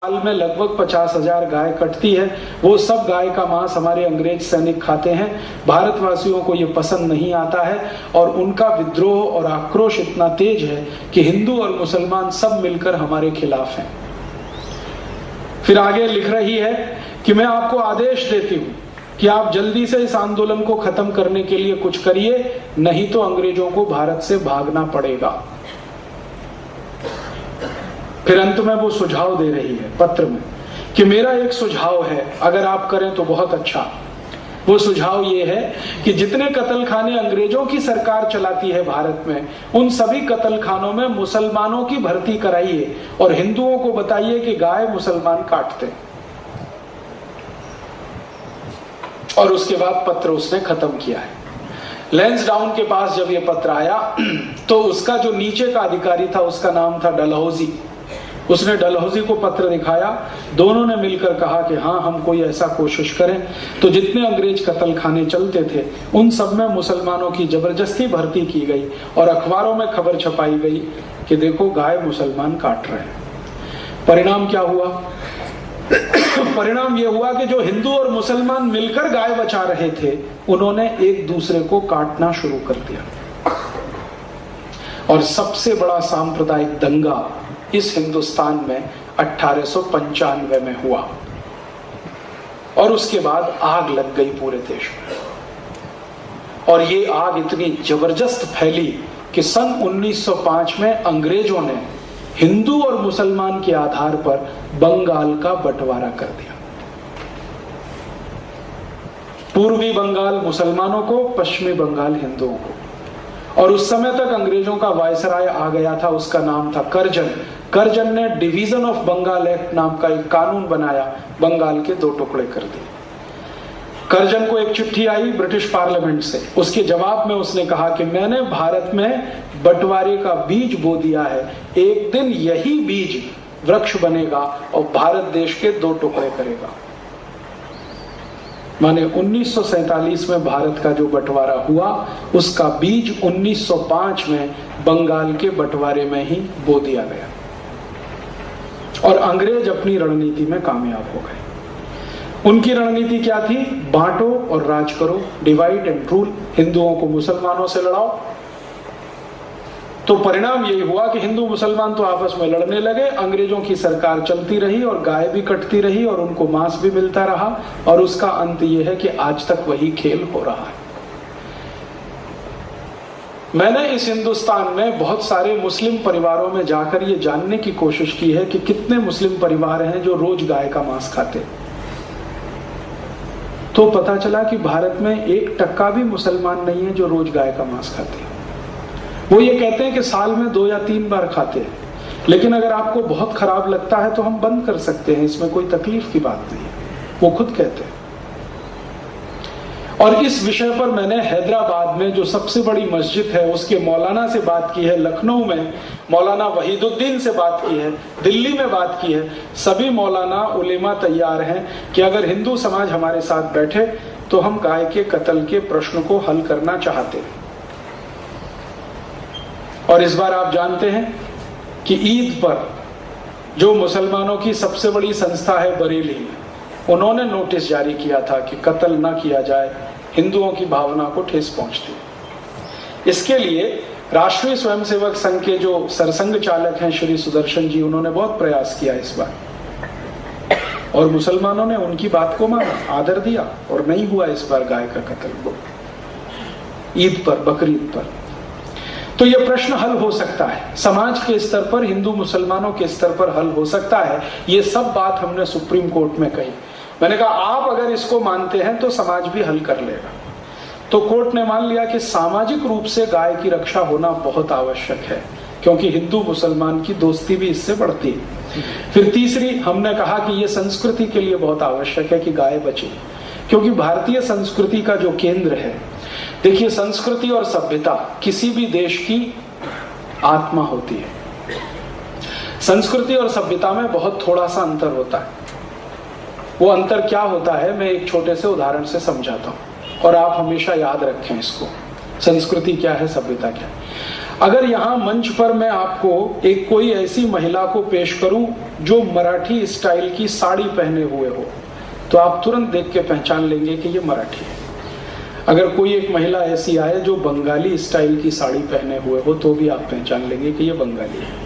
साल में लगभग 50,000 गाय कटती है। वो सब गाय का मांस हमारे अंग्रेज सैनिक खाते हैं। भारतवासियों को ये पसंद नहीं आता है और उनका विद्रोह और आक्रोश इतना तेज है कि हिंदू और मुसलमान सब मिलकर हमारे खिलाफ हैं। फिर आगे लिख रही है कि मैं आपको आदेश देती हूं कि आप जल्दी से इस आंदोलन को खत्म करने के लिए कुछ करिए, नहीं तो अंग्रेजों को भारत से भागना पड़ेगा। फिर अंत में वो सुझाव दे रही है पत्र में कि मेरा एक सुझाव है, अगर आप करें तो बहुत अच्छा। वो सुझाव ये है कि जितने कत्लखाने अंग्रेजों की सरकार चलाती है भारत में, उन सभी कत्लखानों में मुसलमानों की भर्ती कराइए और हिंदुओं को बताइए कि गाय मुसलमान काटते। और उसके बाद पत्र उसने खत्म किया है। लैंसडाउन के पास जब ये पत्र आया तो उसका जो नीचे का अधिकारी था उसका नाम था डलहौजी। उसने डलहौजी को पत्र दिखाया। दोनों ने मिलकर कहा कि हाँ, हम कोई ऐसा कोशिश करें। तो जितने अंग्रेज कत्लखाने चलते थे उन सब में मुसलमानों की जबरदस्ती भर्ती की गई और अखबारों में खबर छपाई गई कि देखो गाय मुसलमान काट रहे हैं। परिणाम क्या हुआ? परिणाम यह हुआ कि जो हिंदू और मुसलमान मिलकर गाय बचा रहे थे, उन्होंने एक दूसरे को काटना शुरू कर दिया। और सबसे बड़ा सांप्रदायिक दंगा इस हिंदुस्तान में 1895 में हुआ और उसके बाद आग लग गई पूरे देश में। और ये आग इतनी जबरदस्त फैली कि सन 1905 में अंग्रेजों ने हिंदू और मुसलमान के आधार पर बंगाल का बंटवारा कर दिया। पूर्वी बंगाल मुसलमानों को, पश्चिमी बंगाल हिंदुओं को। और उस समय तक अंग्रेजों का वायसराय आ गया था, उसका नाम था कर्जन। कर्जन ने डिवीजन ऑफ बंगाल एक्ट नाम का एक कानून बनाया, बंगाल के दो टुकड़े कर दिए। कर्जन को एक चिट्ठी आई ब्रिटिश पार्लियामेंट से। उसके जवाब में उसने कहा कि मैंने भारत में बंटवारे का बीज बो दिया है, एक दिन यही बीज वृक्ष बनेगा और भारत देश के दो टुकड़े करेगा। माने 1947 में भारत का जो बंटवारा हुआ, उसका बीज 1905 में बंगाल के बंटवारे में ही बो दिया गया और अंग्रेज अपनी रणनीति में कामयाब हो गए। उनकी रणनीति क्या थी? बांटो और राज करो, डिवाइड एंड रूल। हिंदुओं को मुसलमानों से लड़ाओ। तो परिणाम यही हुआ कि हिंदू मुसलमान तो आपस में लड़ने लगे, अंग्रेजों की सरकार चलती रही और गाय भी कटती रही और उनको मांस भी मिलता रहा। और उसका अंत यह है कि आज तक वही खेल हो रहा है। मैंने इस हिंदुस्तान में बहुत सारे मुस्लिम परिवारों में जाकर ये जानने की कोशिश की है कि कितने मुस्लिम परिवार हैं जो रोज गाय का मांस खाते। तो पता चला कि भारत में 1% भी मुसलमान नहीं है जो रोज गाय का मांस खाते हैं। वो ये कहते हैं कि साल में 2 या 3 बार खाते हैं, लेकिन अगर आपको बहुत खराब लगता है तो हम बंद कर सकते हैं, इसमें कोई तकलीफ की बात नहीं है, वो खुद कहते हैं। और इस विषय पर मैंने हैदराबाद में जो सबसे बड़ी मस्जिद है उसके मौलाना से बात की है, लखनऊ में मौलाना वहीदुद्दीन से बात की है, दिल्ली में बात की है। सभी मौलाना उलेमा तैयार हैं कि अगर हिंदू समाज हमारे साथ बैठे तो हम गाय के कत्ल के प्रश्न को हल करना चाहते हैं। और इस बार आप जानते हैं कि ईद पर जो मुसलमानों की सबसे बड़ी संस्था है बरेली, उन्होंने नोटिस जारी किया था कि कत्ल न किया जाए, हिंदुओं की भावना को ठेस पहुंचती है। इसके लिए राष्ट्रीय स्वयंसेवक संघ के जो सरसंघ चालक हैं श्री सुदर्शन जी, उन्होंने बहुत प्रयास किया इस बार और मुसलमानों ने उनकी बात को माना, आदर दिया और नहीं हुआ इस बार गाय का कत्ल ईद पर, बकरीद पर। तो ये प्रश्न हल हो सकता है, समाज के स्तर पर, हिंदू मुसलमानों के स्तर पर हल हो सकता है। ये सब बात हमने सुप्रीम कोर्ट में कही। मैंने कहा आप अगर इसको मानते हैं तो समाज भी हल कर लेगा। तो कोर्ट ने मान लिया कि सामाजिक रूप से गाय की रक्षा होना बहुत आवश्यक है, क्योंकि हिंदू मुसलमान की दोस्ती भी इससे बढ़ती है। फिर तीसरी हमने कहा कि यह संस्कृति के लिए बहुत आवश्यक है कि गाय बचे, क्योंकि भारतीय संस्कृति का जो केंद्र है, देखिए संस्कृति और सभ्यता किसी भी देश की आत्मा होती है। संस्कृति और सभ्यता में बहुत थोड़ा सा अंतर होता है। वो अंतर क्या होता है मैं एक छोटे से उदाहरण से समझाता हूं और आप हमेशा याद रखें इसको। संस्कृति क्या है, सभ्यता क्या है। अगर यहां मंच पर मैं आपको एक कोई ऐसी महिला को पेश करूं जो मराठी स्टाइल की साड़ी पहने हुए हो, तो आप तुरंत देख के पहचान लेंगे कि ये मराठी है। अगर कोई एक महिला ऐसी आए जो बंगाली स्टाइल की साड़ी पहने हुए हो, तो भी आप पहचान लेंगे कि ये बंगाली है।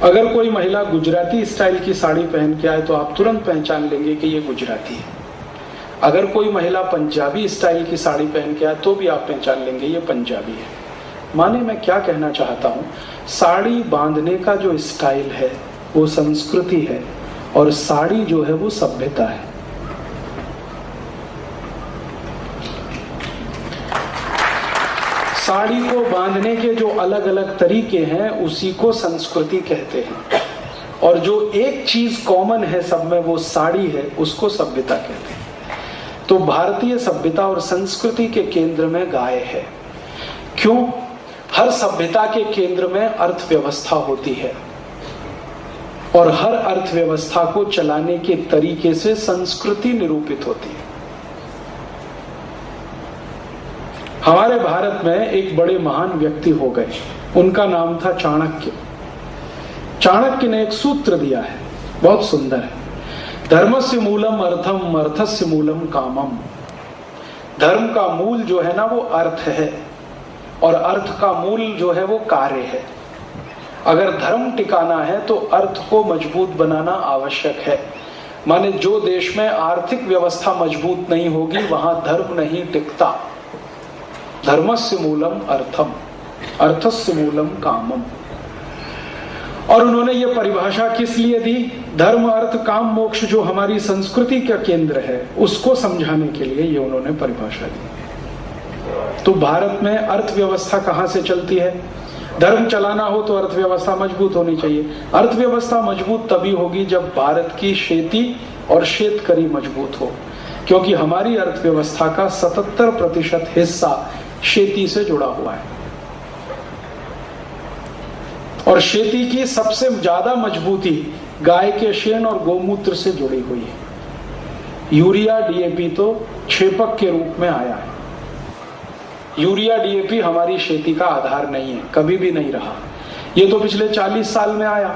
अगर कोई महिला गुजराती स्टाइल की साड़ी पहन के आए, तो आप तुरंत पहचान लेंगे कि ये गुजराती है। अगर कोई महिला पंजाबी स्टाइल की साड़ी पहन के आए, तो भी आप पहचान लेंगे ये पंजाबी है। माने मैं क्या कहना चाहता हूं, साड़ी बांधने का जो स्टाइल है वो संस्कृति है, और साड़ी जो है वो सभ्यता है। साड़ी को बांधने के जो अलग अलग तरीके हैं उसी को संस्कृति कहते हैं, और जो एक चीज कॉमन है सब में, वो साड़ी है, उसको सभ्यता कहते हैं। तो भारतीय सभ्यता और संस्कृति के केंद्र में गाय है। क्यों? हर सभ्यता के केंद्र में अर्थव्यवस्था होती है, और हर अर्थव्यवस्था को चलाने के तरीके से संस्कृति निरूपित होती है। हमारे भारत में एक बड़े महान व्यक्ति हो गए, उनका नाम था चाणक्य। चाणक्य ने एक सूत्र दिया है, बहुत सुंदर है। धर्मस्य मूलम अर्थम, अर्थस्य मूलम कामम। धर्म का मूल जो है ना वो अर्थ है, और अर्थ का मूल जो है वो कार्य है। अगर धर्म टिकाना है तो अर्थ को मजबूत बनाना आवश्यक है। माने जो देश में आर्थिक व्यवस्था मजबूत नहीं होगी वहां धर्म नहीं टिकता। धर्मस्य मूलम अर्थम, अर्थस्य मूलम कामम। और उन्होंने ये परिभाषा किस लिए दी? धर्म, अर्थ, काम, मोक्ष जो हमारी संस्कृति का केंद्र है उसको समझाने के लिए ये उन्होंने परिभाषा दी। तो भारत में अर्थव्यवस्था कहां से चलती है? धर्म चलाना हो तो अर्थव्यवस्था मजबूत होनी चाहिए। अर्थव्यवस्था मजबूत तभी होगी जब भारत की खेती और शेतकरी मजबूत हो, क्योंकि हमारी अर्थव्यवस्था का 77% हिस्सा खेती से जुड़ा हुआ है, और खेती की सबसे ज्यादा मजबूती गाय के शेन और गोमूत्र से जुड़ी हुई है। यूरिया, डीएपी तो छेपक के रूप में आया है। यूरिया, डीएपी हमारी खेती का आधार नहीं है, कभी भी नहीं रहा। ये तो पिछले 40 साल में आया,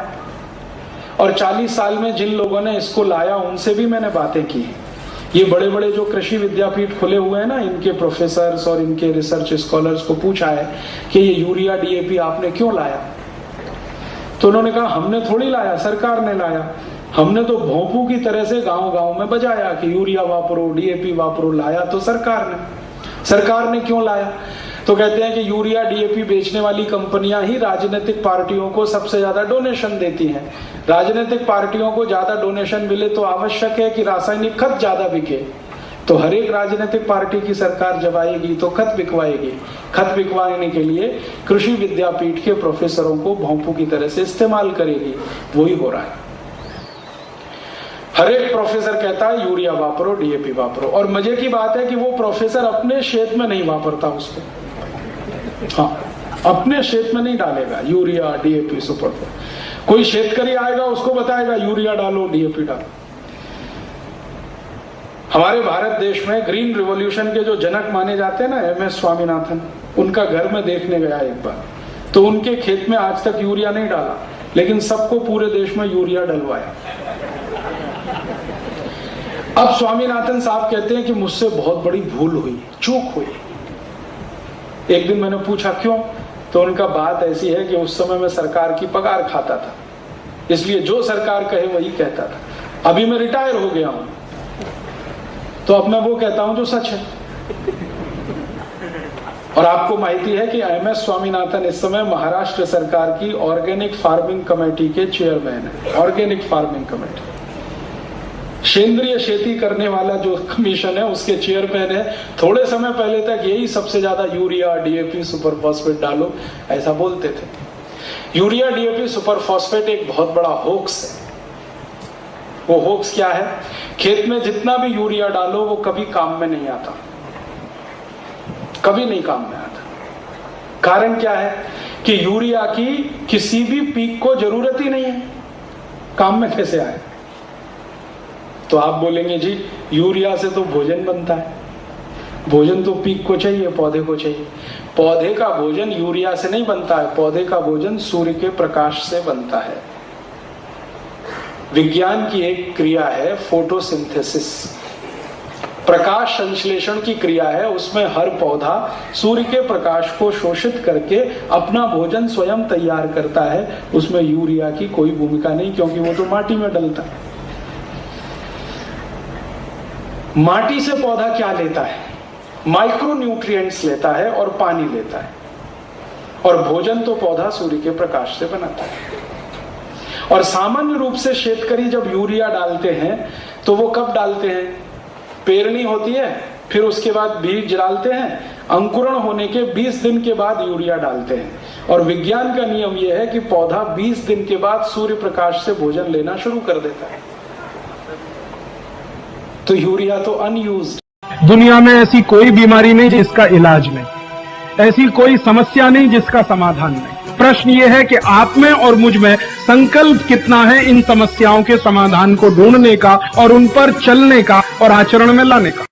और 40 साल में जिन लोगों ने इसको लाया उनसे भी मैंने बातें की। ये बड़े बड़े जो कृषि विद्यापीठ खुले हुए हैं ना, इनके प्रोफेसर्स और इनके रिसर्च स्कॉलर्स को पूछा है कि ये यूरिया, डीएपी आपने क्यों लाया? तो उन्होंने कहा हमने थोड़ी लाया, सरकार ने लाया। हमने तो भोंपू की तरह से गांव गांव में बजाया कि यूरिया वापरो, डीएपी वापरो। लाया तो सरकार ने। सरकार ने क्यों लाया? तो कहते हैं कि यूरिया, डीएपी बेचने वाली कंपनियां ही राजनीतिक पार्टियों को सबसे ज्यादा डोनेशन देती हैं। राजनीतिक पार्टियों को ज्यादा डोनेशन मिले तो आवश्यक है कि रासायनिक खत ज्यादा बिके। तो हर एक राजनीतिक पार्टी की सरकार जब आएगी तो खत बिकवाएगी। खत बिकवाने के लिए कृषि विद्यापीठ के प्रोफेसरों को भोंपू की तरह से इस्तेमाल करेगी। वही हो रहा है। हर एक प्रोफेसर कहता है यूरिया वापरो, डीएपी वापरो, और मजे की बात है कि वो प्रोफेसर अपने क्षेत्र में नहीं वापरता उसको। हाँ, अपने क्षेत्र में नहीं डालेगा यूरिया, डीएपी, सुपर। कोई शेतकरी आएगा उसको बताएगा यूरिया डालो, डीएपी डालो। हमारे भारत देश में ग्रीन रिवॉल्यूशन के जो जनक माने जाते हैं ना, एमएस स्वामीनाथन, उनका घर में देखने गया एक बार, तो उनके खेत में आज तक यूरिया नहीं डाला, लेकिन सबको पूरे देश में यूरिया डलवाया। अब स्वामीनाथन साहब कहते हैं कि मुझसे बहुत बड़ी भूल हुई, चूक हुई। एक दिन मैंने पूछा क्यों? तो उनका बात ऐसी है कि उस समय मैं सरकार की पगार खाता था, इसलिए जो सरकार कहे वही कहता था। अभी मैं रिटायर हो गया हूं, तो अब मैं वो कहता हूं जो सच है। और आपको माहिती है कि एमएस स्वामीनाथन इस समय महाराष्ट्र सरकार की ऑर्गेनिक फार्मिंग कमेटी के चेयरमैन है। ऑर्गेनिक फार्मिंग कमेटी, सेंद्रीय खेती करने वाला जो कमीशन है उसके चेयरमैन है। थोड़े समय पहले तक यही सबसे ज्यादा यूरिया, डीएपी, सुपर फॉस्फेट डालो ऐसा बोलते थे। यूरिया, डीएपी, सुपर फॉस्फेट एक बहुत बड़ा होक्स है। वो होक्स क्या है? खेत में जितना भी यूरिया डालो वो कभी काम में नहीं आता, कभी नहीं काम में आता। कारण क्या है कि यूरिया की किसी भी पीक को जरूरत ही नहीं है, काम में कैसे आए? तो आप बोलेंगे जी यूरिया से तो भोजन बनता है। भोजन तो पीक को चाहिए, पौधे को चाहिए। पौधे का भोजन यूरिया से नहीं बनता है, पौधे का भोजन सूर्य के प्रकाश से बनता है। विज्ञान की एक क्रिया है फोटोसिंथेसिस, प्रकाश संश्लेषण की क्रिया है। उसमें हर पौधा सूर्य के प्रकाश को शोषित करके अपना भोजन स्वयं तैयार करता है। उसमें यूरिया की कोई भूमिका नहीं, क्योंकि वो तो माटी में डलता है। माटी से पौधा क्या लेता है? माइक्रो न्यूट्रिएंट्स लेता है और पानी लेता है, और भोजन तो पौधा सूर्य के प्रकाश से बनाता है। और सामान्य रूप से शेतकरी जब यूरिया डालते हैं तो वो कब डालते हैं? पेरनी होती है, फिर उसके बाद बीज डालते हैं, अंकुरण होने के 20 दिन के बाद यूरिया डालते हैं। और विज्ञान का नियम यह है कि पौधा 20 दिन के बाद सूर्य प्रकाश से भोजन लेना शुरू कर देता है। तो यूरिया तो अनयूज्ड। दुनिया में ऐसी कोई बीमारी नहीं जिसका इलाज नहीं, ऐसी कोई समस्या नहीं जिसका समाधान नहीं। प्रश्न ये है कि आप में और मुझ में संकल्प कितना है इन समस्याओं के समाधान को ढूंढने का और उन पर चलने का और आचरण में लाने का।